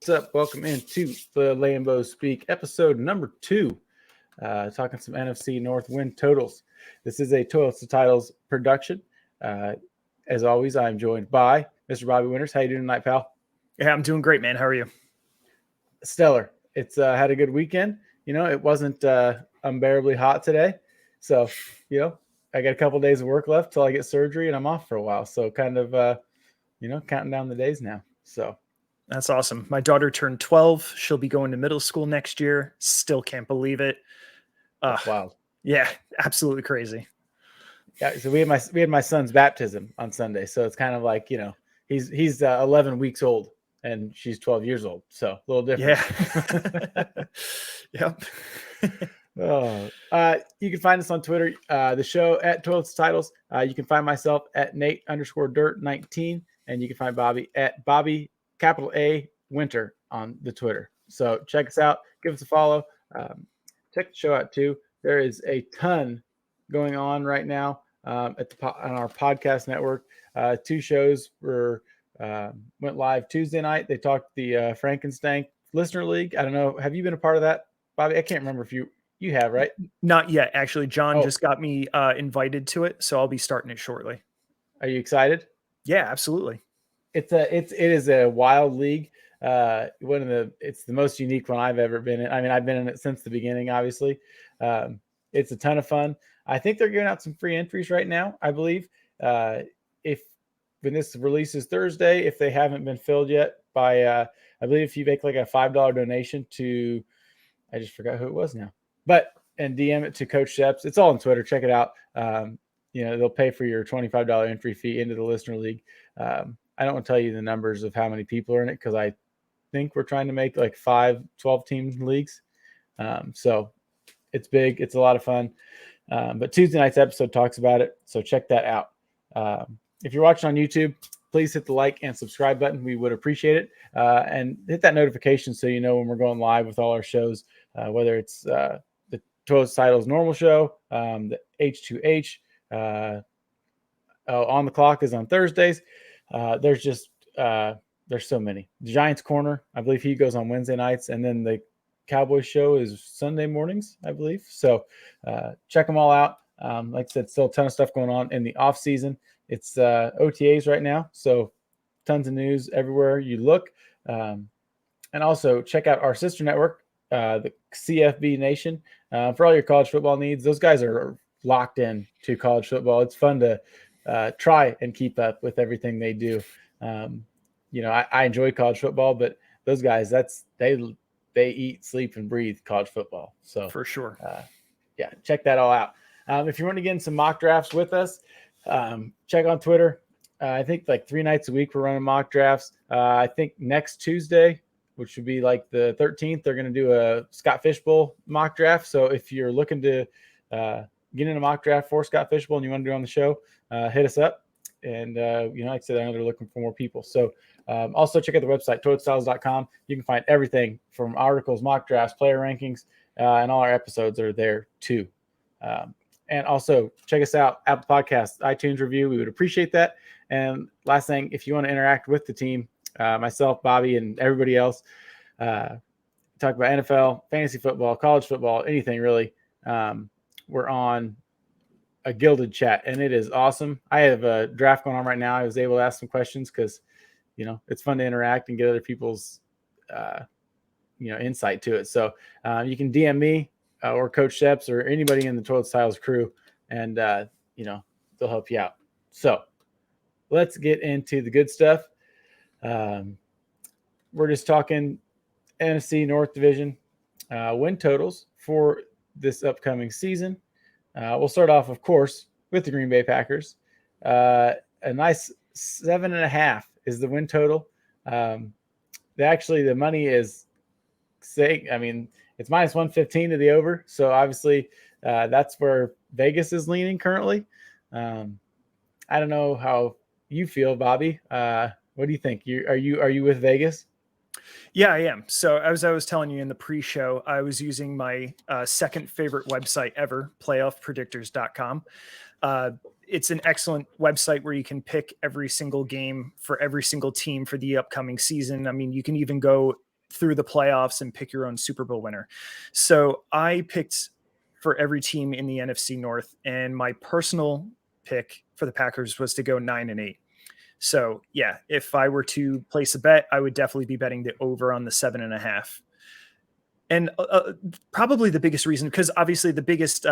What's up? Welcome into the Lambeau Speak, episode number 2. Talking some NFC North win totals. This is a Toilets to Titles production. As always, I'm joined by Mr. Bobby Winters. How you doing tonight, pal? Yeah, I'm doing great, man. How are you? Stellar. It's had a good weekend. It wasn't unbearably hot today. So, I got a couple days of work left till I get surgery and I'm off for a while. So kind of, counting down the days now. So that's awesome. My daughter turned 12. She'll be going to middle school next year. Still can't believe it. That's wild. Yeah, absolutely crazy. Yeah, so we had my son's baptism on Sunday. So it's kind of like, he's 11 weeks old and she's 12 years old. So a little different. Yeah. Yep. You can find us on Twitter, the show at Toilets Titles. You can find myself at Nate_Dirt19, and you can find Bobby at Bobby A Winter on the Twitter. So check us out, give us a follow, check the show out too. There is a ton going on right now on our podcast network. 2 shows went live Tuesday night. They talked the Frankenstein Listener League. I don't know. Have you been a part of that, Bobby? I can't remember if you have, right? Not yet. Actually, John just got me invited to it, so I'll be starting it shortly. Are you excited? Yeah, absolutely. It is a wild league. It's the most unique one I've ever been in. I mean, I've been in it since the beginning, obviously. It's a ton of fun. I think they're giving out some free entries right now, I believe. When this releases Thursday, if they haven't been filled yet by, I believe if you make like a $5 donation to, I just forgot who it was now, and DM it to Coach Sheps. It's all on Twitter. Check it out. They'll pay for your $25 entry fee into the Listener League. I don't want to tell you the numbers of how many people are in it because I think we're trying to make like 12 team leagues. So it's big. It's a lot of fun. But Tuesday night's episode talks about it. So check that out. If you're watching on YouTube, please hit the like and subscribe button. We would appreciate it. And hit that notification so you know when we're going live with all our shows, whether it's the Toilets Titles normal show, the H2H, On the Clock is on Thursdays. There's so many. The Giants Corner, I believe he goes on Wednesday nights, and then the Cowboys show is Sunday mornings, I believe. So check them all out. Like I said, still a ton of stuff going on in the off season. It's OTAs right now, so tons of news everywhere you look. And also check out our sister network, the CFB Nation, for all your college football needs. Those guys are locked in to college football. It's fun to try and keep up with everything they do. I enjoy college football, but those guys, they eat, sleep, and breathe college football. So for sure. Check that all out. If you want to get in some mock drafts with us, check on Twitter. I think like 3 nights a week we're running mock drafts. I think next Tuesday, which would be like the 13th, they're going to do a Scott Fishbowl mock draft. So if you're looking to get in a mock draft for Scott Fishbowl and you want to do on the show, hit us up. And, like I said, I know they're looking for more people. So also check out the website, toiletstyles.com. You can find everything from articles, mock drafts, player rankings, and all our episodes are there too. And also check us out, Apple Podcasts, iTunes review. We would appreciate that. And last thing, if you want to interact with the team, myself, Bobby, and everybody else, talk about NFL, fantasy football, college football, anything really, we're on a Gilded chat, and it is awesome. I have a draft going on right now. I was able to ask some questions because, it's fun to interact and get other people's, insight to it. So you can DM me or Coach Sheps or anybody in the Toilets Titles crew, and, they'll help you out. So let's get into the good stuff. We're just talking NFC North Division win totals for this upcoming season. We'll start off, of course, with the Green Bay Packers. A nice 7.5 is the win total. The money is it's minus 115 to the over. So obviously that's where Vegas is leaning currently. I don't know how you feel, Bobby. What do you think? Are you with Vegas? Yeah, I am. So as I was telling you in the pre-show, I was using my second favorite website ever, playoffpredictors.com. It's an excellent website where you can pick every single game for every single team for the upcoming season. I mean, you can even go through the playoffs and pick your own Super Bowl winner. So I picked for every team in the NFC North, and my personal pick for the Packers was to go 9-8. So yeah, if I were to place a bet, I would definitely be betting the over on the 7.5. And probably the biggest reason, because obviously the biggest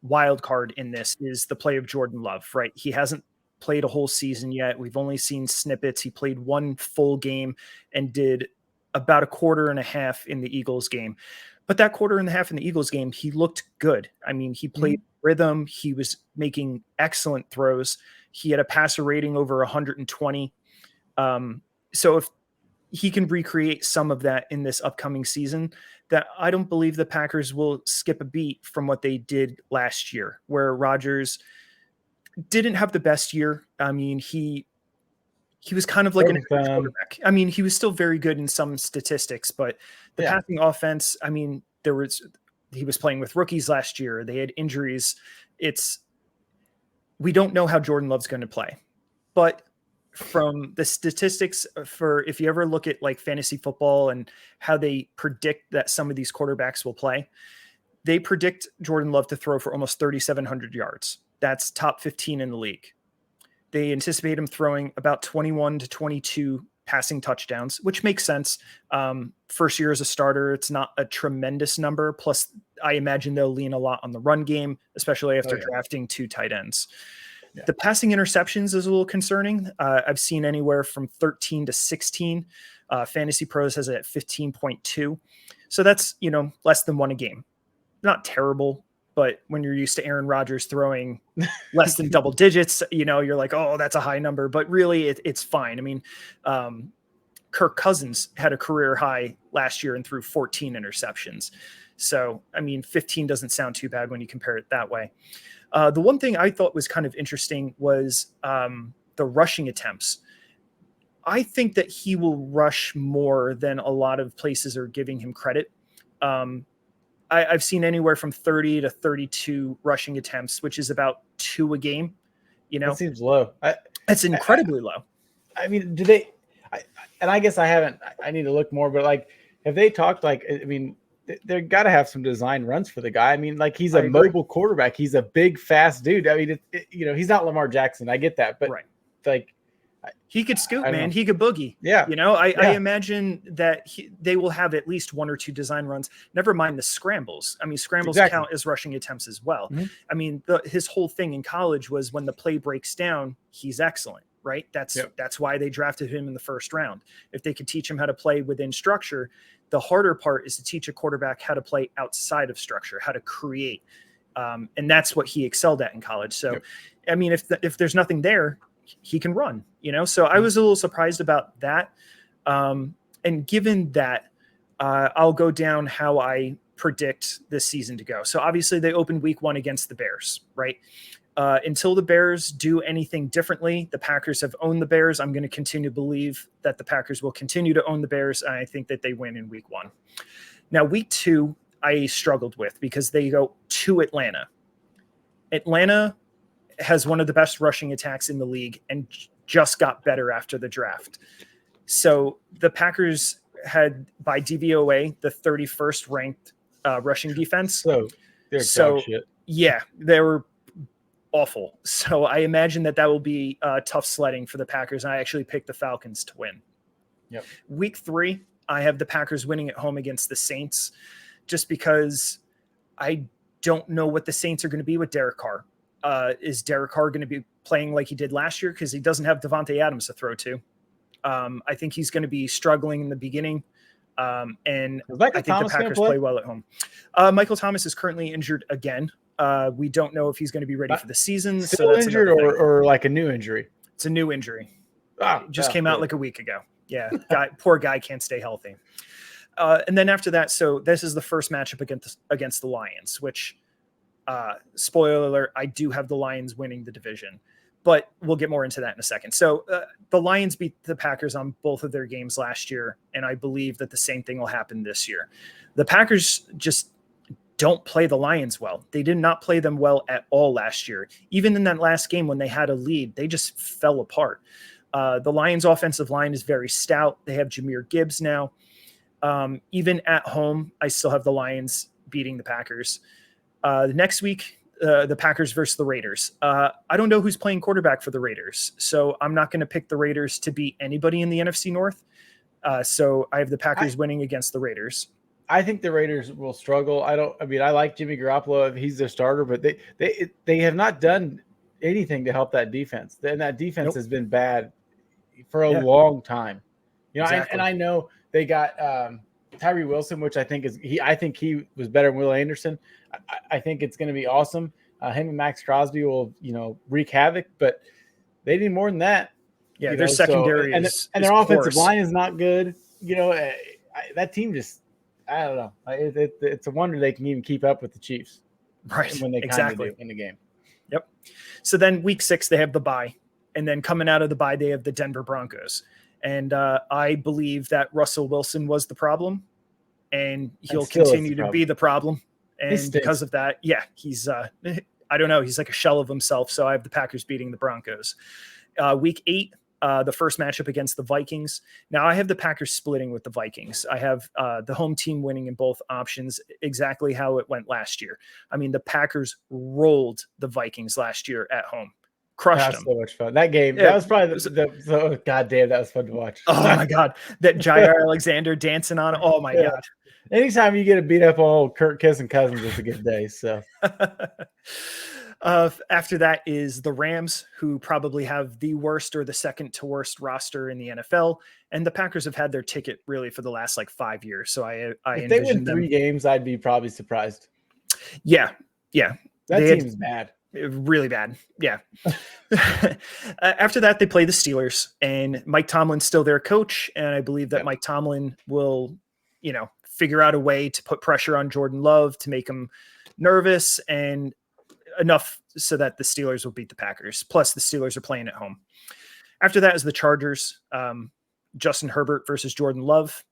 wild card in this is the play of Jordan Love, right? He hasn't played a whole season yet. We've only seen snippets. He played one full game and did about a quarter and a half in the Eagles game. But that quarter and a half in the Eagles game, he looked good. I mean, he played rhythm. He was making excellent throws. He had a passer rating over 120. So if he can recreate some of that in this upcoming season, that I don't believe the Packers will skip a beat from what they did last year, where Rodgers didn't have the best year. I mean, he was kind of like an average quarterback. I mean, he was still very good in some statistics, but the passing offense, I mean, he was playing with rookies last year. They had injuries. We don't know how Jordan Love's going to play, but from the statistics, for if you ever look at like fantasy football and how they predict that some of these quarterbacks will play, they predict Jordan Love to throw for almost 3,700 yards. That's top 15 in the league. They anticipate him throwing about 21 to 22 passing touchdowns, which makes sense. First year as a starter, it's not a tremendous number. Plus, I imagine they'll lean a lot on the run game, especially after drafting 2 tight ends. Yeah. The passing interceptions is a little concerning. I've seen anywhere from 13 to 16. Fantasy Pros has it at 15.2. So that's, less than 1 a game. Not terrible, but when you're used to Aaron Rodgers throwing less than double digits, you're like, oh, that's a high number. But really, it's fine. I mean, Kirk Cousins had a career high last year and threw 14 interceptions. So, I mean, 15 doesn't sound too bad when you compare it that way. The one thing I thought was kind of interesting was the rushing attempts. I think that he will rush more than a lot of places are giving him credit. I've seen anywhere from 30 to 32 rushing attempts, which is about 2 a game. That seems low. It's incredibly low. I mean, do they? And I guess I haven't. I need to look more. But like, have they talked? Like, I mean, they got to have some design runs for the guy. I mean, like he's a mobile quarterback. He's a big, fast dude. I mean, he's not Lamar Jackson. I get that, but like. He could scoot, man. He could boogie. Yeah. I imagine that they will have at least 1 or 2 design runs. Never mind the scrambles. I mean, scrambles count as rushing attempts as well. Mm-hmm. I mean, his whole thing in college was when the play breaks down, he's excellent, right? That's why they drafted him in the first round. If they could teach him how to play within structure, the harder part is to teach a quarterback how to play outside of structure, how to create. And that's what he excelled at in college. So, I mean, if there's nothing there, he can run, so I was a little surprised about that. And given that, I'll go down how I predict this season to go. So obviously they opened week 1 against the Bears, right? Until the Bears do anything differently, the Packers have owned the Bears. I'm going to continue to believe that the Packers will continue to own the Bears. And I think that they win in week 1. Now, week 2, I struggled with because they go to Atlanta. Atlanta has one of the best rushing attacks in the league and just got better after the draft. So the Packers had, by DVOA, the 31st ranked rushing defense. So shit. Yeah, they were awful. So I imagine that will be tough sledding for the Packers. And I actually picked the Falcons to win. Yep. Week 3, I have the Packers winning at home against the Saints, just because I don't know what the Saints are going to be with Derek Carr. Is Derek Carr going to be playing like he did last year? Because he doesn't have Devontae Adams to throw to. I think he's going to be struggling in the beginning. And I think the Packers play well at home. Michael Thomas is currently injured again. We don't know if he's going to be ready for the season. Still so injured or like a new injury? It's a new injury. Just came out like a week ago. Yeah. Poor guy can't stay healthy. And then after that, so this is the first matchup against the Lions, which spoiler alert, I do have the Lions winning the division, but we'll get more into that in a second. So the Lions beat the Packers on both of their games last year, and I believe that the same thing will happen this year. The Packers just don't play the Lions well. They did not play them well at all last year. Even in that last game when they had a lead, they just fell apart. The Lions offensive line is very stout. They have Jahmyr Gibbs now. Even at home, I still have the Lions beating the Packers. The next week, the Packers versus the Raiders. I don't know who's playing quarterback for the Raiders, so I'm not going to pick the Raiders to beat anybody in the NFC North. So I have the Packers winning against the Raiders. I think the Raiders will struggle. I like Jimmy Garoppolo if he's their starter, but they have not done anything to help that defense. And that defense has been bad for a long time. Exactly. And I know they got Tyree Wilson, which I think he was better than Will Anderson. I think it's going to be awesome. Him and Max Crosby will, wreak havoc, but they need more than that. Yeah, their secondary is their offensive line is not good. That team just, I don't know. It's a wonder they can even keep up with the Chiefs, right? When they do in the game. Yep. So then week 6 they have the bye, and then coming out of the bye they have the Denver Broncos, and I believe that Russell Wilson was the problem, and he'll continue to be the problem. And because of that, he's I don't know, he's like a shell of himself. So I have the Packers beating the Broncos. Week 8. The first matchup against the Vikings. Now I have the Packers splitting with the Vikings. I have the home team winning in both options, exactly how it went last year. I mean, the Packers rolled the Vikings last year at home, crushed them. So much fun. That game, that was probably the goddamn, that was fun to watch. Oh my God. That Jair Alexander dancing on. Oh my God. Anytime you get to beat up old Kirk Cousins, it's a good day. So. After that is the Rams, who probably have the worst or the second to worst roster in the NFL. And the Packers have had their ticket really for the last 5 years. So if they win 3 games, I'd be probably surprised. Yeah. That team's bad. Really bad. Yeah. After that, they play the Steelers, and Mike Tomlin's still their coach. And I believe that Mike Tomlin will, figure out a way to put pressure on Jordan Love to make him nervous and enough so that the Steelers will beat the Packers. Plus the Steelers are playing at home. After that is the Chargers, Justin Herbert versus Jordan Love.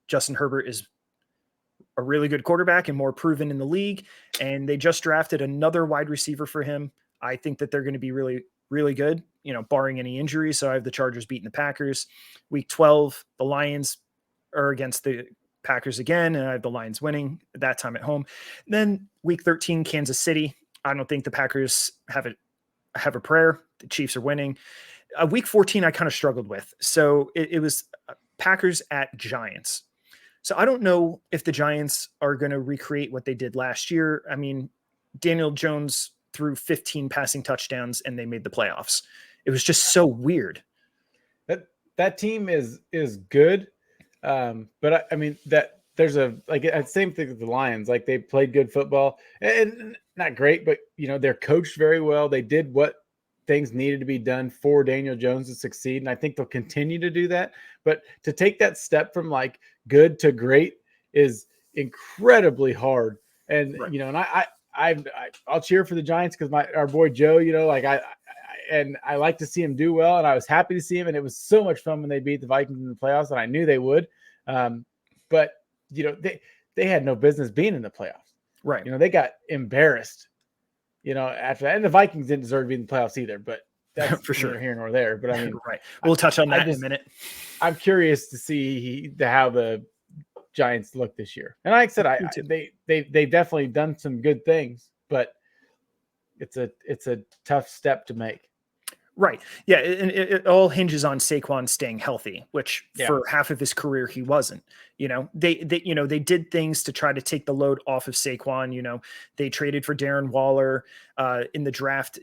Justin Herbert is a really good quarterback and more proven in the league. And they just drafted another wide receiver for him. I think that they're going to be really, really good, barring any injuries. So I have the Chargers beating the Packers. Week 12, the Lions are against the Packers again, and I have the Lions winning that time at home. Then week 13, Kansas City. I don't think the Packers have a prayer. The Chiefs are winning. Week 14, I kind of struggled with. So it was Packers at Giants. So I don't know if the Giants are going to recreate what they did last year. I mean, Daniel Jones threw 15 passing touchdowns and they made the playoffs. It was just so weird. That team is good. But I mean that there's same thing with the Lions. They played good football and not great, but they're coached very well. They did what things needed to be done for Daniel Jones to succeed. And I think they'll continue to do that, but to take that step from good to great is incredibly hard. And, right. And I'll cheer for the Giants because our boy Joe, I like to see him do well, and I was happy to see him. And it was so much fun when they beat the Vikings in the playoffs, and I knew they would. But they had no business being in the playoffs. Right. They got embarrassed, after that. And the Vikings didn't deserve to be in the playoffs either, but that's for sure neither here nor there. But I mean, right. We'll touch on that in a minute. I'm curious to see how the Giants look this year. And like I said, they've definitely done some good things, but it's a tough step to make. Right. Yeah. And it all hinges on Saquon staying healthy, which for half of his career, he wasn't. They did things to try to take the load off of Saquon. They traded for Darren Waller in the draft.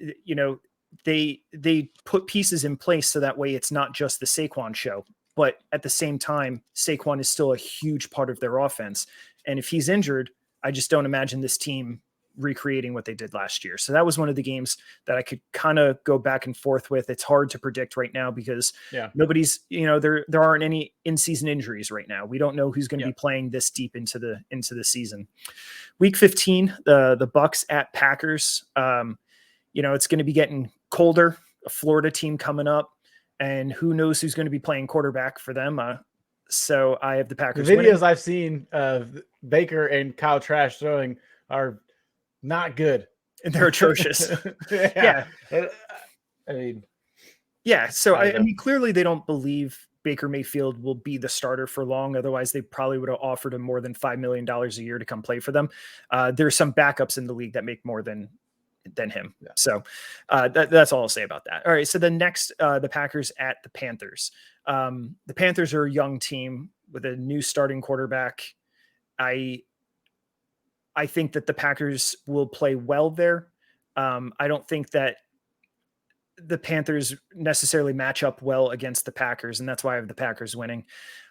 They put pieces in place so that way it's not just the Saquon show. But at the same time, Saquon is still a huge part of their offense. And if he's injured, I just don't imagine this team recreating what they did last year. So that was one of the games that I could kind of go back and forth with. It's hard to predict right now because nobody's, there aren't any in-season injuries right now. We don't know who's going to be playing this deep into the season. Week 15, the Bucks at Packers. It's going to be getting colder, a Florida team coming up, and who knows who's going to be playing quarterback for them. So I have the Packers. The videos I've seen of Baker and Kyle Trask throwing are not good. And they're atrocious. Yeah. I mean, so I mean, clearly they don't believe Baker Mayfield will be the starter for long. Otherwise, they probably would have offered him more than $5 million a year to come play for them. There's some backups in the league that make more than him. Yeah. So that's all I'll say about that. All right. So the next, the Packers at the Panthers. The Panthers are a young team with a new starting quarterback. I think that the Packers will play well there. I don't think that the Panthers necessarily match up well against the Packers, and that's why I have the Packers winning.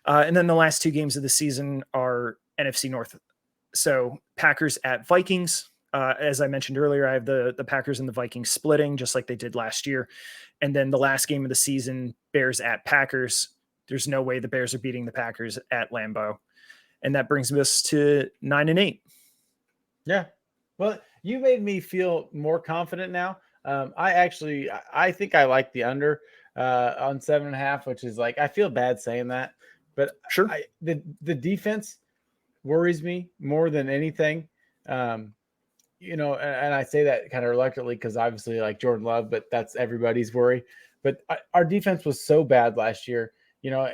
And then the last two games of the season are NFC North. So Packers at Vikings. As I mentioned earlier, I have the Packers and the Vikings splitting just like they did last year. And then the last game of the season, Bears at Packers. There's no way the Bears are beating the Packers at Lambeau. And that brings us to 9-8. Yeah. Well, you made me feel more confident now. I think I like the under on 7.5, which is like, I feel bad saying that, but Sure. The defense worries me more than anything. You know, and I say that kind of reluctantly because obviously like Jordan Love, but that's everybody's worry. But our defense was so bad last year. You know,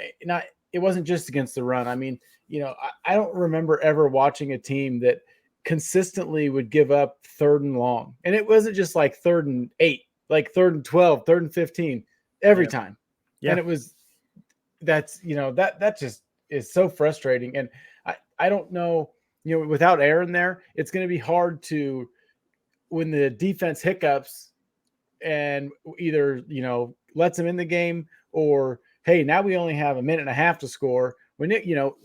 it wasn't just against the run. I mean, you know, I don't remember ever watching a team that consistently would give up 3rd and long. And it wasn't just like 3rd and 8, like 3rd and 12, 3rd and 15 every time. Yeah. And it was, that's, you know, that just is so frustrating. And I don't know, you know, without Aaron there, it's going to be hard to, when the defense hiccups and either, you know, lets them in the game or, hey, now we only have a minute and a half to score. When it, you know,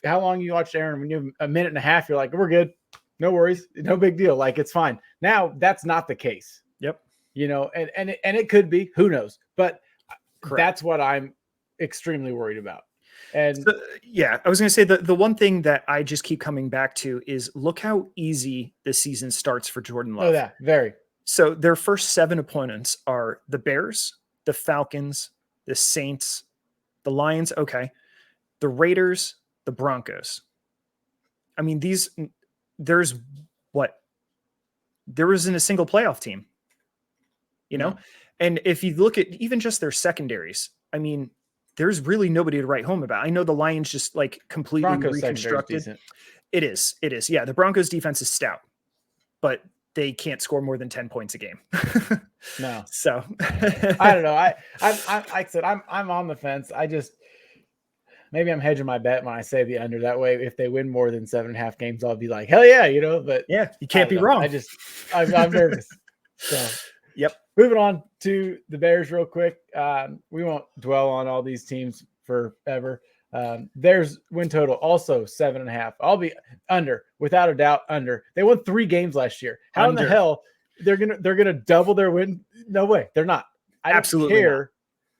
how long you watched Aaron, when you have a minute and a half, you're like, we're good. No worries. No big deal. Like, it's fine. Now that's not the case. Yep. You know, and it could be, who knows, but Correct. That's what I'm extremely worried about. And so, yeah, I was going to say the one thing that I just keep coming back to is look how easy this season starts for Jordan Love. Oh, yeah, very. So their first 7 opponents are the Bears, the Falcons, the Saints, the Lions. Okay. The Raiders, the Broncos. I mean, there isn't a single playoff team, you know? And if you look at even just their secondaries, I mean, there's really nobody to write home about. I know the Lions just like completely Broncos reconstructed. It is. Yeah. The Broncos defense is stout, but they can't score more than 10 points a game. No. So I don't know. Like I said, I'm on the fence. Maybe I'm hedging my bet when I say the under. That way, if they win more than 7.5 games, I'll be like, hell yeah, you know. But yeah, you can't be wrong. I'm nervous. So, yep. Moving on to the Bears real quick. We won't dwell on all these teams forever. Bears win total also 7.5. I'll be under, without a doubt, under. They won 3 games last year. How in the hell they're gonna double their win? No way, they're not. Absolutely not.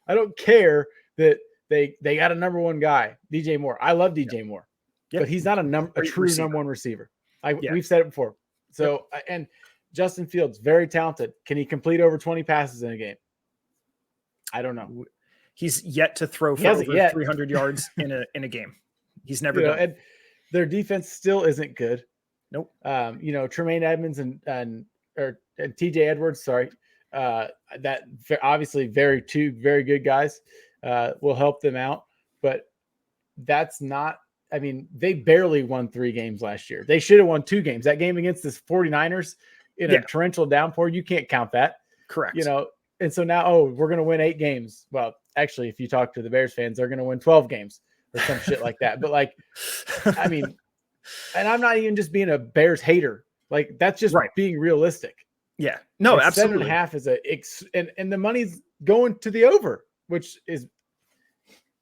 I don't care that they got a number 1 guy, DJ Moore. I love DJ Moore, but he's not a true number 1 receiver. We've said it before. So and Justin Fields, very talented. Can he complete over 20 passes in a game? I don't know. He's yet to throw for over 300 yards in a game. He's never done. And their defense still isn't good. Nope. You know, Tremaine Edmonds and TJ Edwards, sorry. That obviously two very good guys will help them out, but that's not, I mean, they barely won 3 games last year. They should have won 2 games. That game against the 49ers in a torrential downpour, you can't count that. Correct. You know, and so now, we're going to win 8 games. Well, actually, if you talk to the Bears fans, they're going to win 12 games or some shit like that. But like, I mean, and I'm not even just being a Bears hater. Like, that's just being realistic. Yeah. No, like absolutely. 7.5 and the money's going to the over, which is,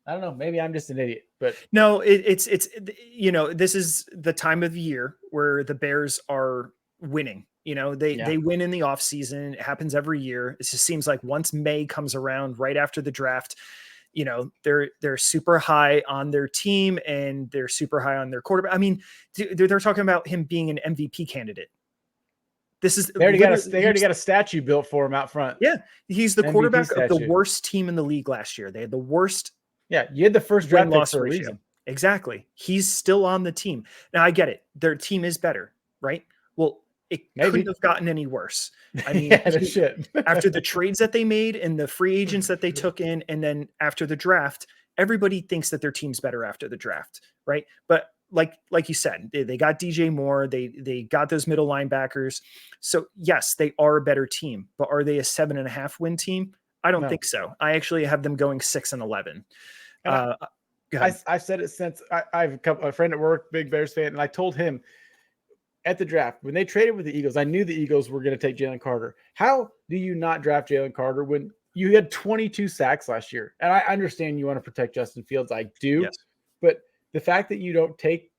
I don't know, maybe I'm just an idiot, but no, it's you know, this is the time of the year where the Bears are winning. You know, they win in the off season. It happens every year. It just seems like once May comes around, right after the draft, you know, they're super high on their team and they're super high on their quarterback. I mean, they're talking about him being an MVP candidate. They already got a statue built for him out front. Yeah, he's the MVP quarterback of the worst team in the league last year. They had the worst. Yeah, you had the first draft pick for a reason. Exactly. He's still on the team. Now I get it. Their team is better, right? Well, it couldn't have gotten any worse. I mean, after the trades that they made and the free agents that they took in, and then after the draft, everybody thinks that their team's better after the draft, right? But like you said, they got DJ Moore, they got those middle linebackers. So yes, they are a better team, but are they a 7.5 win team? I don't think so. I actually have them going 6-11. I've said it since I have a friend at work, big Bears fan, and I told him at the draft when they traded with the Eagles, I knew the Eagles were going to take Jalen Carter. How do you not draft Jalen Carter when you had 22 sacks last year? And I understand you want to protect Justin Fields. I do. Yes. But the fact that you don't take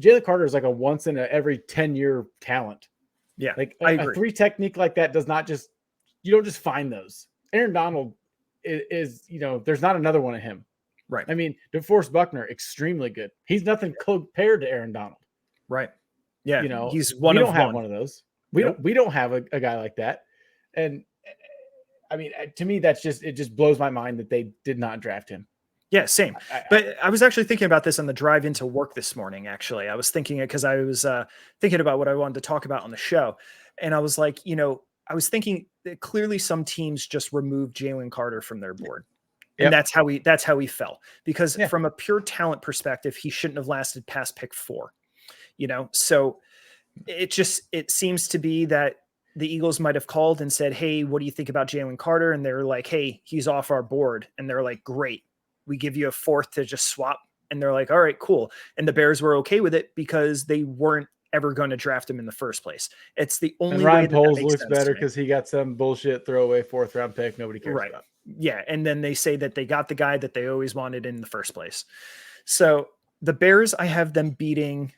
Jalen Carter is like a once in every 10-year talent. Yeah. Like a 3 technique like that does not just, you don't just find those. Aaron Donald is there's not another one of him. Right. I mean, DeForest Buckner, extremely good. He's nothing compared to Aaron Donald. Right. Yeah. He's we don't have one of those. We don't have a guy like that. And I mean, to me, it just blows my mind that they did not draft him. Yeah, same. But I was actually thinking about this on the drive into work this morning. Actually, I was thinking it because I was thinking about what I wanted to talk about on the show. And I was like, I was thinking that clearly some teams just removed Jalen Carter from their board. And that's how he fell, because from a pure talent perspective, he shouldn't have lasted past pick 4, so it seems to be that the Eagles might've called and said, "Hey, what do you think about Jalen Carter?" And they're like, "Hey, he's off our board." And they're like, "Great. We give you a 4th to just swap." And they're like, "All right, cool." And the Bears were okay with it because they weren't ever going to draft him in the first place. It's the only way that Poles looks better because he got some bullshit throwaway 4th round pick nobody cares about. Yeah, and then they say that they got the guy that they always wanted in the first place. So the Bears, I have them beating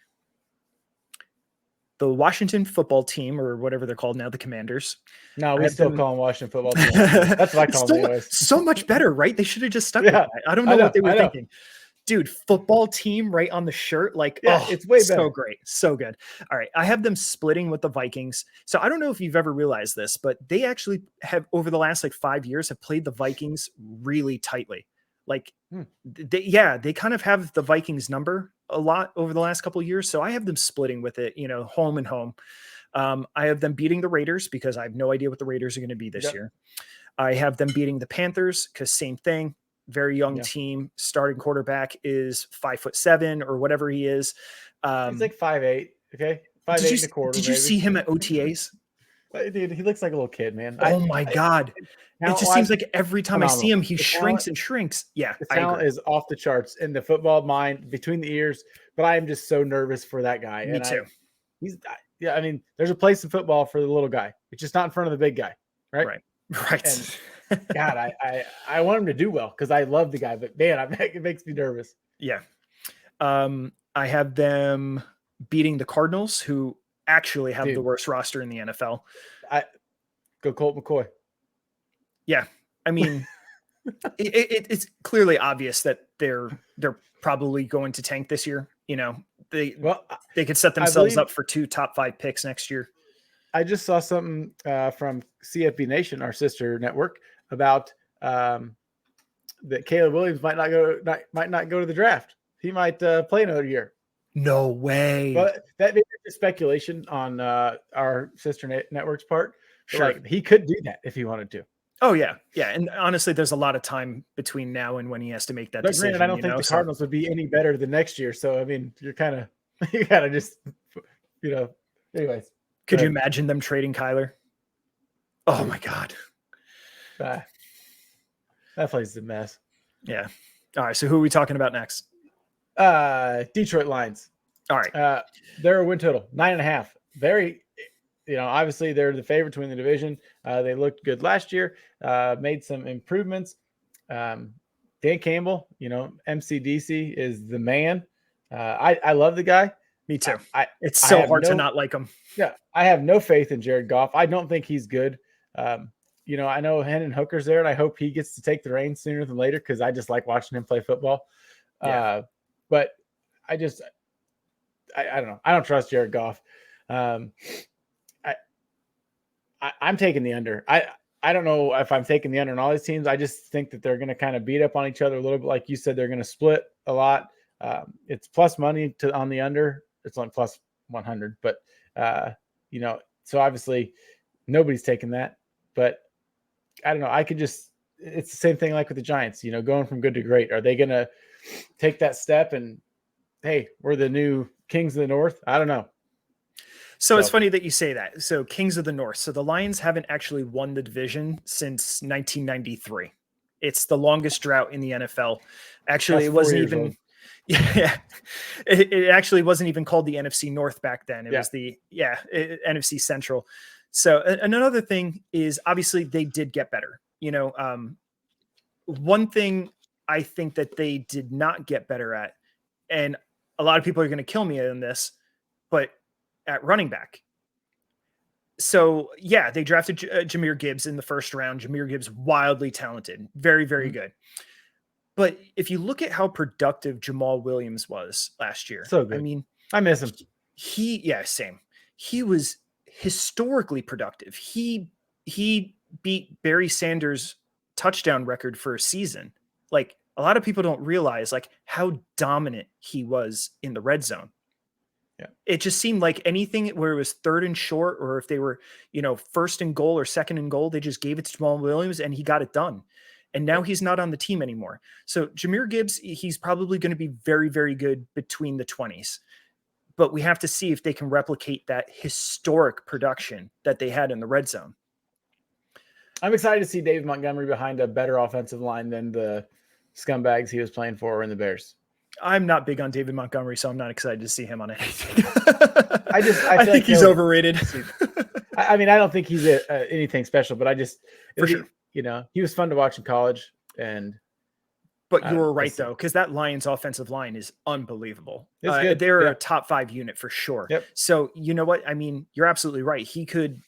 the Washington football team, or whatever they're called now, the Commanders. No, we still call them Washington football team. That's what I call them anyways. So much better, right? They should have just stuck with that. I don't know what they were thinking. Dude, football team right on the shirt. Like, it's way better. So great. So good. All right. I have them splitting with the Vikings. So I don't know if you've ever realized this, but they actually have, over the last 5 years, have played the Vikings really tightly. Like they kind of have the Vikings number a lot over the last couple of years. So I have them splitting with it, home and home. I have them beating the Raiders because I have no idea what the Raiders are going to be this year. I have them beating the Panthers because same thing. Very young team. Starting quarterback is 5'7" or whatever he is. He's like 5'8". Okay, 5'8" and a quarter. Did you see him at OTAs? Dude, he looks like a little kid, man. Oh my God. It just seems like every time I see him, he shrinks and shrinks. Yeah. The talent is off the charts in the football mind, between the ears, but I am just so nervous for that guy. Me too. I mean, there's a place in football for the little guy. It's just not in front of the big guy. Right. And God, I want him to do well because I love the guy, but man, it makes me nervous. Yeah. I have them beating the Cardinals, who actually have the worst roster in the NFL. Go Colt McCoy. Yeah. I mean, it's clearly obvious that they're probably going to tank this year. They could set themselves up for 2 top 5 picks next year. I just saw something from CFB Nation, our sister network, about that Caleb Williams might not go to the draft. He might play another year. No way. But that may be speculation on our sister network's part. Sure. He could do that if he wanted to. Oh yeah. Yeah. And honestly, there's a lot of time between now and when he has to make that decision. Granted, I don't think the Cardinals would be any better than next year. So, I mean, you gotta just, anyways. Could you imagine them trading Kyler? Oh my God. That place is a mess. Yeah. All right. So who are we talking about next? Detroit Lions. All right. Their win total 9.5. Very, obviously they're the favorite to win the division. They looked good last year, made some improvements. Dan Campbell, MCDC is the man. I love the guy. Me too. It's so hard to not like him. Yeah. I have no faith in Jared Goff. I don't think he's good. I know Hendon Hooker's there and I hope he gets to take the reins sooner than later because I just like watching him play football. Yeah. But I don't know. I don't trust Jared Goff. I'm taking the under. I don't know if I'm taking the under on all these teams. I just think that they're going to kind of beat up on each other a little bit. Like you said, they're going to split a lot. It's plus money on the under. It's on plus 100, but so obviously nobody's taking that, but I don't know. I could just, it's the same thing like with the Giants, going from good to great. Are they going to take that step and, hey, we're the new Kings of the North? I don't know. So it's funny that you say that. So Kings of the North. So the Lions haven't actually won the division since 1993. It's the longest drought in the NFL. Actually, it wasn't even old. Yeah, it actually wasn't even called the NFC North back then. It was the NFC Central. So another thing is obviously they did get better. One thing I think that they did not get better at, and a lot of people are going to kill me on this, but at running back. So yeah, they drafted Jahmyr Gibbs in the first round. Jahmyr Gibbs, wildly talented, very, very good. But if you look at how productive Jamal Williams was last year, so good. I mean, I miss him. Same. He was historically productive. He beat Barry Sanders' touchdown record for a season. Like, a lot of people don't realize like how dominant he was in the red zone. Yeah. It just seemed like anything where it was third and short, or if they were, first and goal or second and goal, they just gave it to Jamal Williams and he got it done. And now he's not on the team anymore. So Jahmyr Gibbs, he's probably going to be very, very good between the 20s. But we have to see if they can replicate that historic production that they had in the red zone. I'm excited to see David Montgomery behind a better offensive line than the scumbags he was playing for in the Bears. I'm not big on David Montgomery, so I'm not excited to see him on anything. I think he's overrated. I mean, I don't think he's anything special, but sure. He was fun to watch in college. But you were right, though, because that Lions offensive line is unbelievable. It's good. They're a top 5 unit for sure. Yep. So you know what? I mean, you're absolutely right. He could,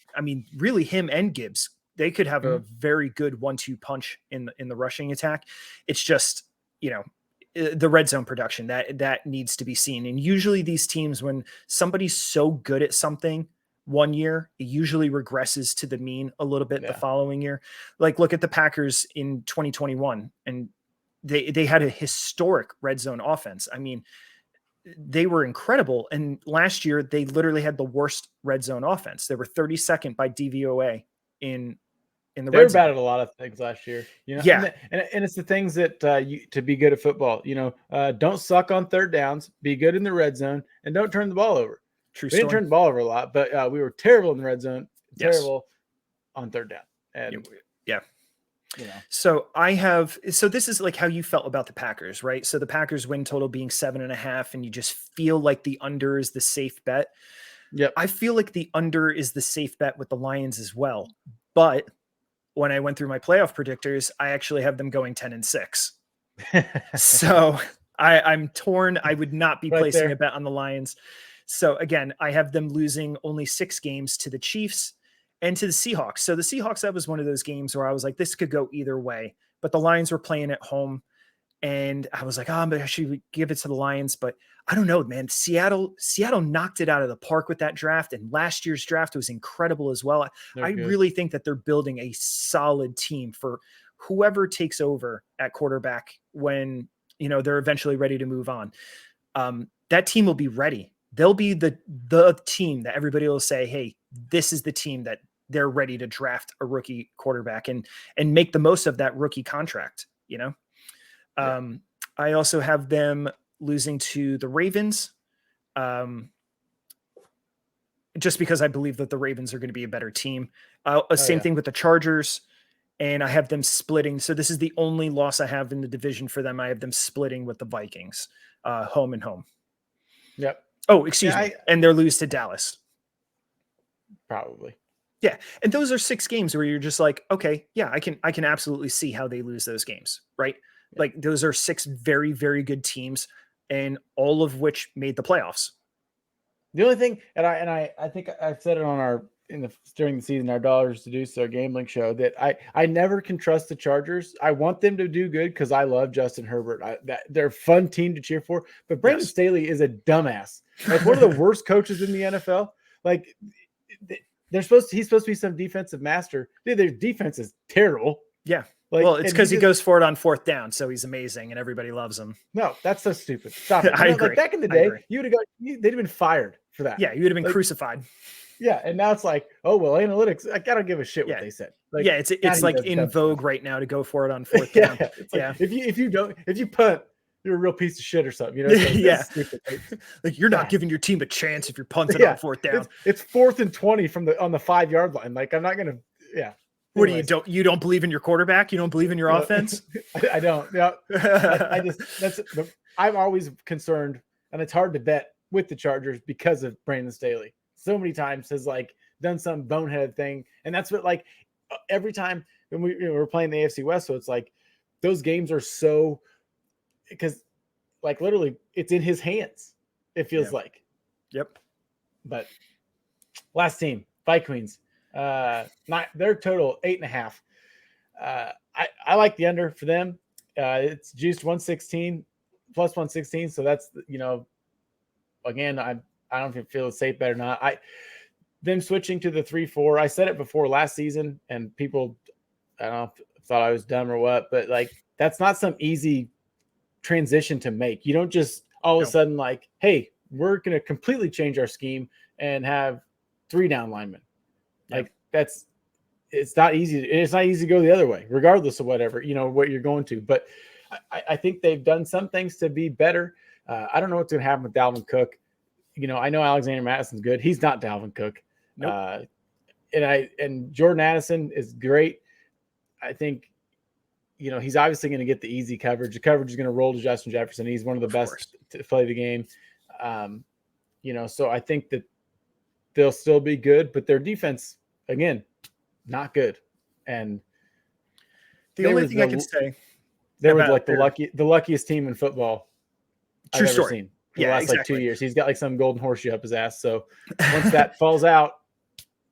really him and Gibbs, they could have a very good 1-2 punch in the rushing attack. It's just, the red zone production that needs to be seen. And usually these teams, when somebody's so good at something one year, it usually regresses to the mean a little bit the following year. Like, look at the Packers in 2021, and they had a historic red zone offense. I mean, they were incredible. And last year they literally had the worst red zone offense. They were 32nd by DVOA in the they red were zone. bad at a lot of things last year, Yeah. And it's the things that to be good at football, don't suck on third downs, be good in the red zone, and don't turn the ball over. True. We didn't turn the ball over a lot, but we were terrible in the red zone, terrible on third down. And So this is like how you felt about the Packers, right? So the Packers win total being 7.5, and you just feel like the under is the safe bet. Yep. I feel like the under is the safe bet with the Lions as well. But when I went through my playoff predictors, I actually have them going 10-6. So I'm torn. I would not be placing a bet on the Lions. So again, I have them losing only 6 games to the Chiefs and to the Seahawks. So the Seahawks, that was one of those games where I was like, this could go either way, but the Lions were playing at home. And I was like, but I should give it to the Lions. But I don't know, man. Seattle knocked it out of the park with that draft. And last year's draft was incredible as well. I really think that they're building a solid team for whoever takes over at quarterback when, they're eventually ready to move on. That team will be ready. They'll be the team that everybody will say, hey, this is the team that they're ready to draft a rookie quarterback and make the most of that rookie contract, I also have them losing to the Ravens, just because I believe that the Ravens are going to be a better team. Same thing with the Chargers, and I have them splitting. So this is the only loss I have in the division for them. I have them splitting with the Vikings, home and home. Yep. Oh, excuse me. And they're lose to Dallas. Probably. Yeah. And those are 6 games where you're just like, okay, yeah, I can absolutely see how they lose those games, right? Yeah. Like, those are 6 very, very good teams, and all of which made the playoffs. The only thing, and I think I've said it during the season, our Dollars to Do So gambling show, that I never can trust the Chargers. I want them to do good because I love Justin Herbert. They're a fun team to cheer for. But Brandon Staley is a dumbass. Like, one of the worst coaches in the NFL. Like, he's supposed to be some defensive master. Dude, their defense is terrible. Yeah. Like, well, it's because he goes for it on 4th down, so he's amazing and everybody loves him. No, that's so stupid. Stop it. I agree. Like, back in the day, they'd have been fired for that. Yeah, you would have been crucified. Yeah, and now it's like, oh well, analytics. I don't give a shit what Yeah. they said. Like, Yeah, now it's he like does in dumb stuff. vogue right now to go for it on fourth Yeah, down. it's like Yeah. if you punt, you're a real piece of shit or something. You know, it's like this Yeah. is stupid. Like, Like you're not God, giving your team a chance if you're punting on yeah, fourth down. it's 4th and 20 from on the 5 yard line. Like I'm not gonna. Yeah. What do Anyways, you don't believe in your quarterback? You don't believe in your you know, offense? I don't. Yeah, I just I'm always concerned, and it's hard to bet with the Chargers because of Brandon Staley. So many times has like done some boneheaded thing, and that's what like every time when we're playing the AFC West, so it's like those games are so because like literally it's in his hands. It feels Yeah. like. Yep. But last team, Vikings, not their total 8.5. I like the under for them. It's juiced 116 plus 116. So that's, again, I don't know if you feel it's safe bet or not. Them switching to the 3-4. I said it before last season, and people, I don't know, thought I was dumb or what, but like that's not some easy transition to make. You don't just all of a sudden like, hey, we're going to completely change our scheme and have 3 down linemen. Like it's not easy. It's not easy to go the other way, regardless of whatever, what you're going to. But I think they've done some things to be better. I don't know what's going to happen with Dalvin Cook. I know Alexander Madison's good. He's not Dalvin Cook. Nope. And Jordan Addison is great. I think, he's obviously going to get the easy coverage. The coverage is going to roll to Justin Jefferson. He's one of the best to play the game. So I think that they'll still be good, but their defense, again, not good. And the only thing I can say, they were like the luckiest team in football True I've ever story. seen for the last exactly. like 2 years. He's got like some golden horseshoe up his ass. So once that falls out,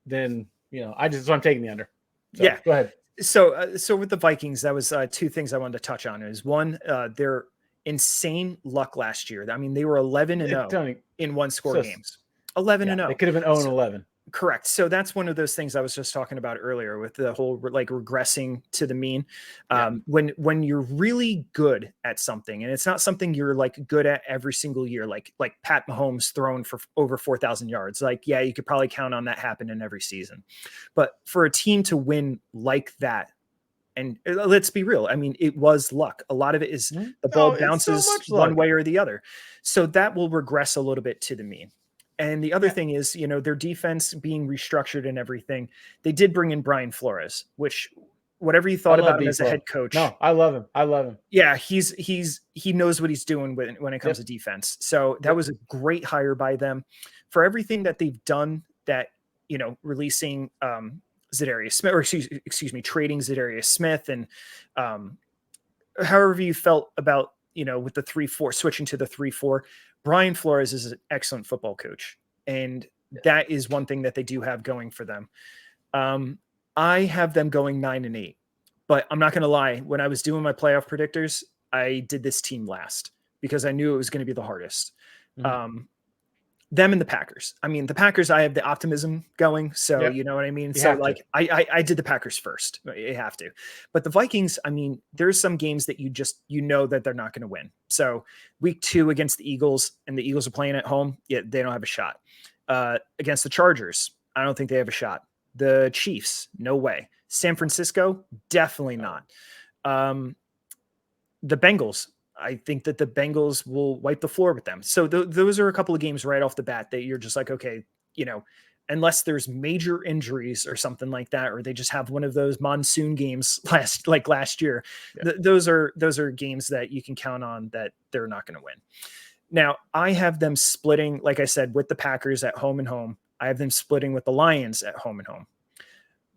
then so I'm taking the under. So, yeah. Go ahead. So with the Vikings, that was 2 things I wanted to touch on. Is one, their insane luck last year. I mean, they were 11-0 in one-score games. 11-0. They could have been 0-11. Correct. So that's one of those things I was just talking about earlier with the whole like regressing to the mean. When you're really good at something, and it's not something you're like good at every single year, like Pat Mahomes throwing for over 4,000 yards. Like, yeah, you could probably count on that happening every season. But for a team to win like that, and let's be real, I mean, it was luck. A lot of it is the ball bounces one way or the other. So that will regress a little bit to the mean. And the other thing is, their defense being restructured and everything. They did bring in Brian Flores, which whatever you thought about him as a head coach. No, I love him. Yeah, he knows what he's doing when it comes to defense. So that was a great hire by them for everything that they've done. That releasing Zadarius Smith, or excuse me, trading Zadarius Smith, and however you felt about with the 3-4 switching to the 3-4. Brian Flores is an excellent football coach, and that is one thing that they do have going for them. I have them going 9-8, but I'm not going to lie. When I was doing my playoff predictors, I did this team last because I knew it was going to be the hardest. Mm-hmm. Them and the Packers. I mean, the Packers, I have the optimism going. So, you know what I mean? So like I did the Packers first. You have to. But the Vikings, I mean, there's some games that you know that they're not going to win. So week 2 against the Eagles, and the Eagles are playing at home. Yeah, they don't have a shot. Against the Chargers, I don't think they have a shot. The Chiefs, no way. San Francisco, definitely not. The Bengals, I think that the Bengals will wipe the floor with them. So those are a couple of games right off the bat that you're just like, okay, unless there's major injuries or something like that, or they just have one of those monsoon games last year. Yeah. Those are games that you can count on that they're not going to win. Now I have them splitting, like I said, with the Packers at home and home. I have them splitting with the Lions at home and home,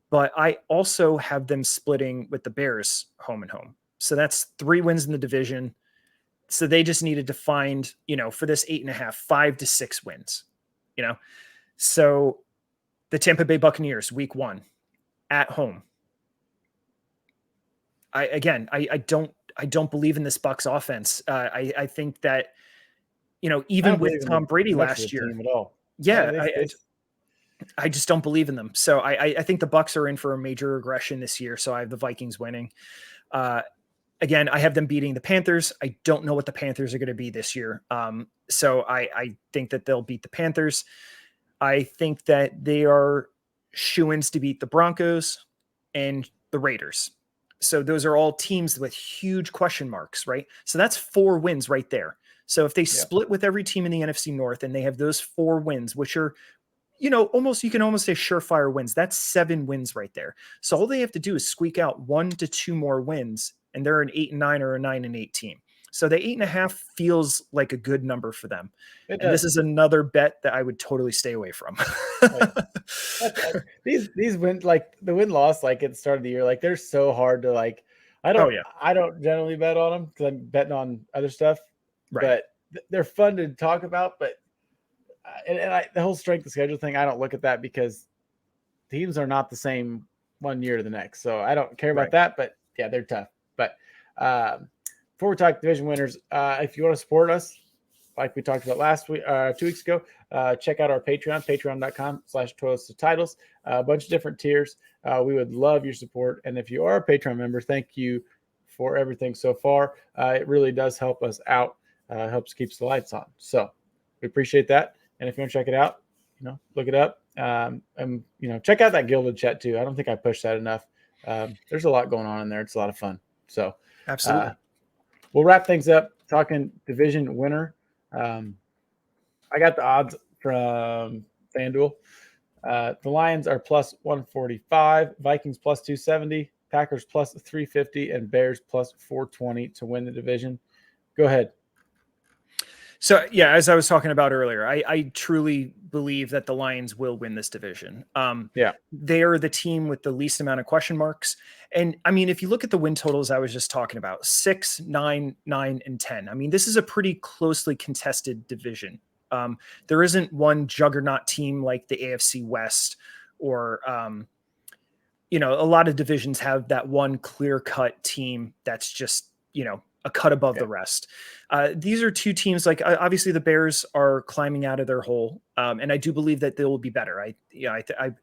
but I also have them splitting with the Bears home and home. So that's 3 wins in the division. So they just needed to find, for this 8.5, 5 to 6 wins, So the Tampa Bay Buccaneers, week 1 at home. I don't believe in this Bucs offense. I think that, even with Tom Brady last year, at all. Yeah, I just don't believe in them. So I think the Bucs are in for a major regression this year. So I have the Vikings winning. Again, I have them beating the Panthers. I don't know what the Panthers are going to be this year. So I think that they'll beat the Panthers. I think that they are shoo-ins to beat the Broncos and the Raiders. So those are all teams with huge question marks, right? So that's 4 wins right there. So if they split with every team in the NFC North and they have those 4 wins, which are, you can almost say surefire wins. That's 7 wins right there. So all they have to do is squeak out 1 to 2 more wins, and they're an 8-9 or a 9-8 team. So the 8.5 feels like a good number for them. And this is another bet that I would totally stay away from. These wins, like the win-loss, like at the start of the year, like they're so hard to like. I don't generally bet on them because I'm betting on other stuff, right. but they're fun to talk about. But the whole strength of schedule thing, I don't look at that because teams are not the same one year to the next. So I don't care about that. But yeah, they're tough. But before we talk division winners, if you want to support us, like we talked about last week, 2 weeks ago, check out our Patreon, patreon.com/toilets-to-titles, a bunch of different tiers. We would love your support. And if you are a Patreon member, thank you for everything so far. It really does help us out, helps keeps the lights on. So we appreciate that. And if you want to check it out, look it up. And, check out that Gilded Chat too. I don't think I pushed that enough. There's a lot going on in there. It's a lot of fun. So absolutely. We'll wrap things up talking division winner. I got the odds from FanDuel. The Lions are plus 145, Vikings plus 270, Packers plus 350, and Bears plus 420 to win the division. Go ahead. So, yeah, as I was talking about earlier, I truly believe that the Lions will win this division. They are the team with the least amount of question marks. And I mean, if you look at the win totals I was just talking about, 6, 9, 9, and 10. I mean, this is a pretty closely contested division. There isn't one juggernaut team like the AFC West or, a lot of divisions have that one clear-cut team that's just, a cut above the rest. These are 2 teams, like obviously the Bears are climbing out of their hole. And I do believe that they will be better. I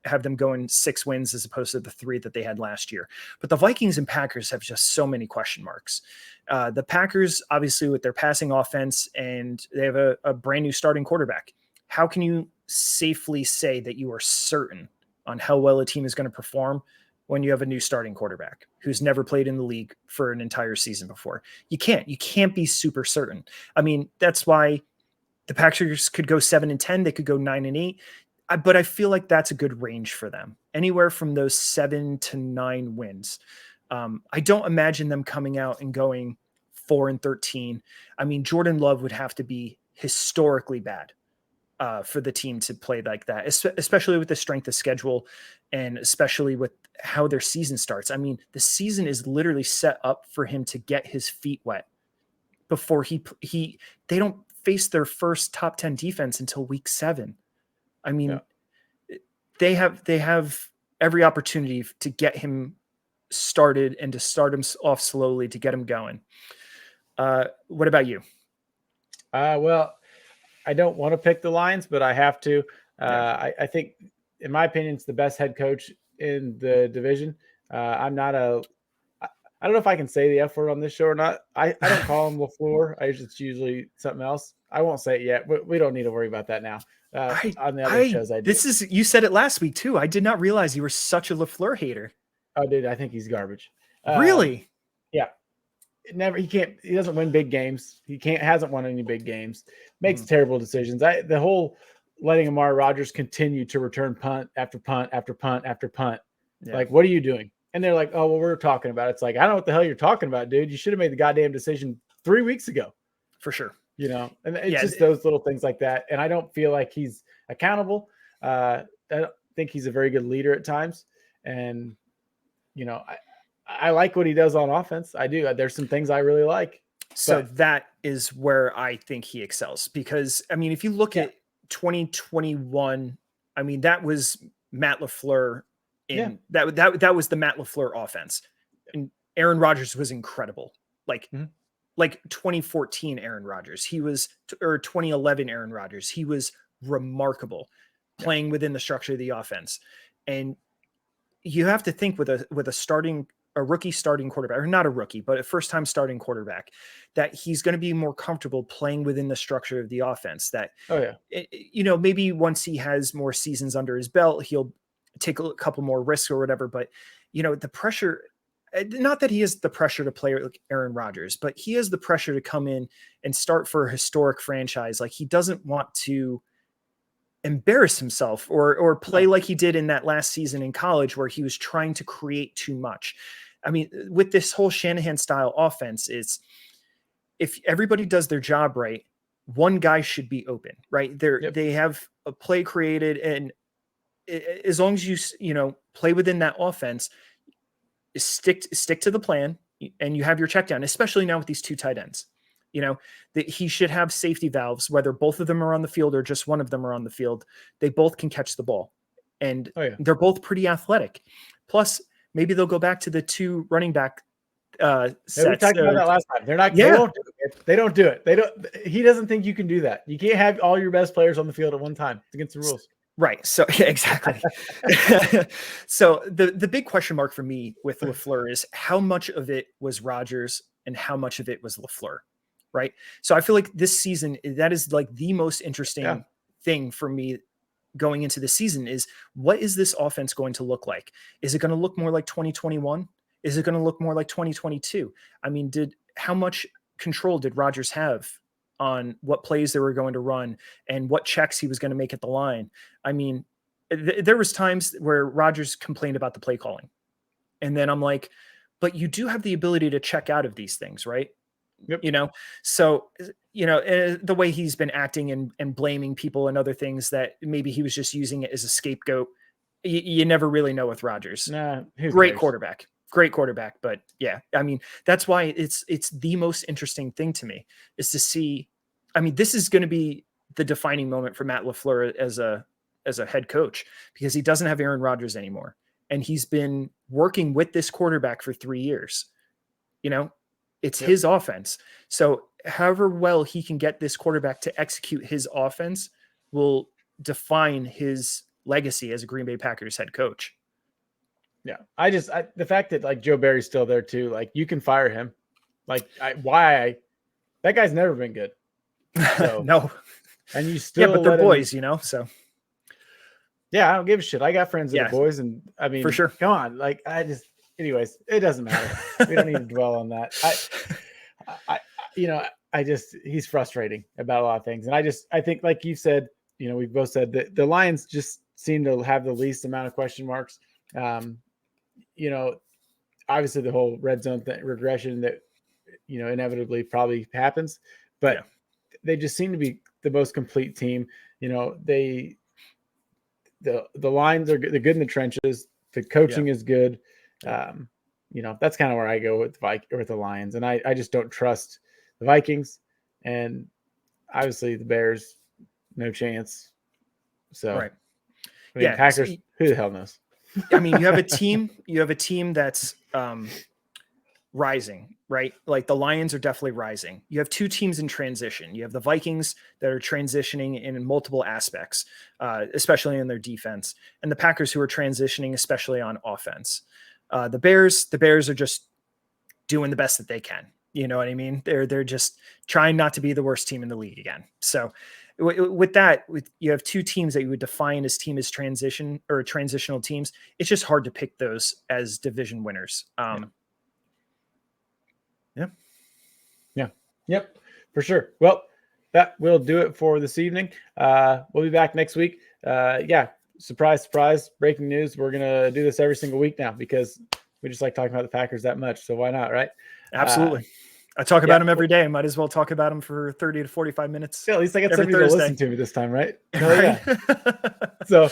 have them going 6 wins as opposed to the 3 that they had last year. But the Vikings and Packers have just so many question marks. The Packers, obviously with their passing offense, and they have a brand new starting quarterback. How can you safely say that you are certain on how well a team is going to perform when you have a new starting quarterback who's never played in the league for an entire season before? You can't be super certain. I mean, that's why the Packers could go 7-10. They could go 9-8. But I feel like that's a good range for them, anywhere from those 7 to 9 wins. I don't imagine them coming out and going 4-13. I mean, Jordan Love would have to be historically bad for the team to play like that, especially with the strength of schedule and especially with how their season starts. I mean, the season is literally set up for him to get his feet wet before they don't face their first top 10 defense until week 7. I mean, they have every opportunity to get him started and to start him off slowly to get him going. What about you? Well, I don't want to pick the Lions, but I have to. I think, in my opinion, it's the best head coach in the division. I don't know if I can say the F word on this show or not. I don't call him LaFleur. It's usually something else. I won't say it yet. We don't need to worry about that now. On the other shows, I do. You said it last week too. I did not realize you were such a LaFleur hater. Oh, dude, I think he's garbage. Really? Yeah. He doesn't win big games. Hasn't won any big games. Makes terrible decisions. The whole letting Amari Rodgers continue to return punt after punt after punt after punt. Yeah. Like, what are you doing? And they're like, oh, well, we're talking about it. It's like, I don't know what the hell you're talking about, dude. You should have made the goddamn decision 3 weeks ago. For sure. And it's just those little things like that. And I don't feel like he's accountable. I don't think he's a very good leader at times. And, I like what he does on offense. I do. There's some things I really like. So that is where I think he excels because, I mean, if you look at 2021, I mean, that was Matt LaFleur that was the Matt LaFleur offense. And Aaron Rodgers was incredible. Like 2014 Aaron Rodgers, or 2011 Aaron Rodgers. He was remarkable playing within the structure of the offense. And you have to think with a starting a rookie starting quarterback, or not a rookie, but a first time starting quarterback, that he's going to be more comfortable playing within the structure of the offense. That, Oh yeah. Maybe once he has more seasons under his belt, he'll take a couple more risks or whatever. But, the pressure, not that he has the pressure to play like Aaron Rodgers, but he has the pressure to come in and start for a historic franchise. Like, he doesn't want to embarrass himself or play like he did in that last season in college, where he was trying to create too much. I mean, with this whole Shanahan style offense, is if everybody does their job right, one guy should be open, right? They have a play created, and as long as you play within that offense, stick to the plan, and you have your check down, especially now with these two tight ends. That he should have safety valves, whether both of them are on the field or just one of them are on the field. They both can catch the ball, and they're both pretty athletic. Plus, maybe they'll go back to the two running back sets. We talked about that last time. They're not. Yeah. They won't do it. They don't do it. He doesn't think you can do that. You can't have all your best players on the field at one time. It's against the rules. Right. So exactly. So the big question mark for me with LaFleur is how much of it was Rodgers and how much of it was LaFleur. Right. So I feel like this season, that is like the most interesting thing for me going into the season is, what is this offense going to look like? Is it going to look more like 2021? Is it going to look more like 2022? I mean, how much control did Rodgers have on what plays they were going to run and what checks he was going to make at the line? I mean, there was times where Rodgers complained about the play calling. And then I'm like, but you do have the ability to check out of these things, right? Yep. So, the way he's been acting and blaming people and other things that maybe he was just using it as a scapegoat. You never really know with Rodgers. Nah, great quarterback. But yeah, I mean, that's why it's the most interesting thing to me is to see. I mean, this is going to be the defining moment for Matt LaFleur as a head coach, because he doesn't have Aaron Rodgers anymore. And he's been working with this quarterback for 3 years. It's his offense. So however well he can get this quarterback to execute his offense will define his legacy as a Green Bay Packers head coach. Yeah. The fact that like Joe Barry's still there too, like you can fire him. Like that guy's never been good. So, no. And you still, but they're boys, so. Yeah. I don't give a shit. I got friends that are boys, and I mean, for sure. Come on. Like anyways, it doesn't matter. We don't need to dwell on that. He's frustrating about a lot of things. And I think like you said, we've both said that the Lions just seem to have the least amount of question marks. Obviously the whole red zone regression that, inevitably probably happens, but they just seem to be the most complete team. The lines they're good in the trenches. The coaching is good. That's kind of where I go with the Lions, and I just don't trust the Vikings, and obviously the Bears, no chance. So, Packers, who the hell knows? I mean, you have a team that's rising, right? Like the Lions are definitely rising. You have two teams in transition. You have the Vikings that are transitioning in multiple aspects, especially in their defense, and the Packers who are transitioning, especially on offense. The Bears are just doing the best that they can. You know what I mean? They're just trying not to be the worst team in the league again. So with that, you have two teams that you would define as transitional teams. It's just hard to pick those as division winners. Yep, for sure. Well, that will do it for this evening. We'll be back next week. Surprise, breaking news. We're going to do this every single week now because we just like talking about the Packers that much. So why not, right? Absolutely. I talk about them every day. I might as well talk about them for 30 to 45 minutes. Yeah, at least I got somebody to listen to me this time, right? Yeah. So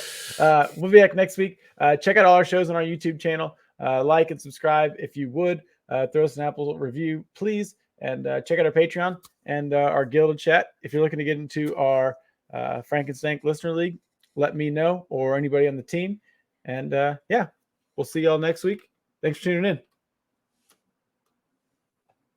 we'll be back next week. Check out all our shows on our YouTube channel. Like and subscribe if you would. Throw us an Apple review, please. And check out our Patreon and our Gilded Chat. If you're looking to get into our Frankenstank Listener League, let me know, or anybody on the team. And we'll see y'all next week. Thanks for tuning in.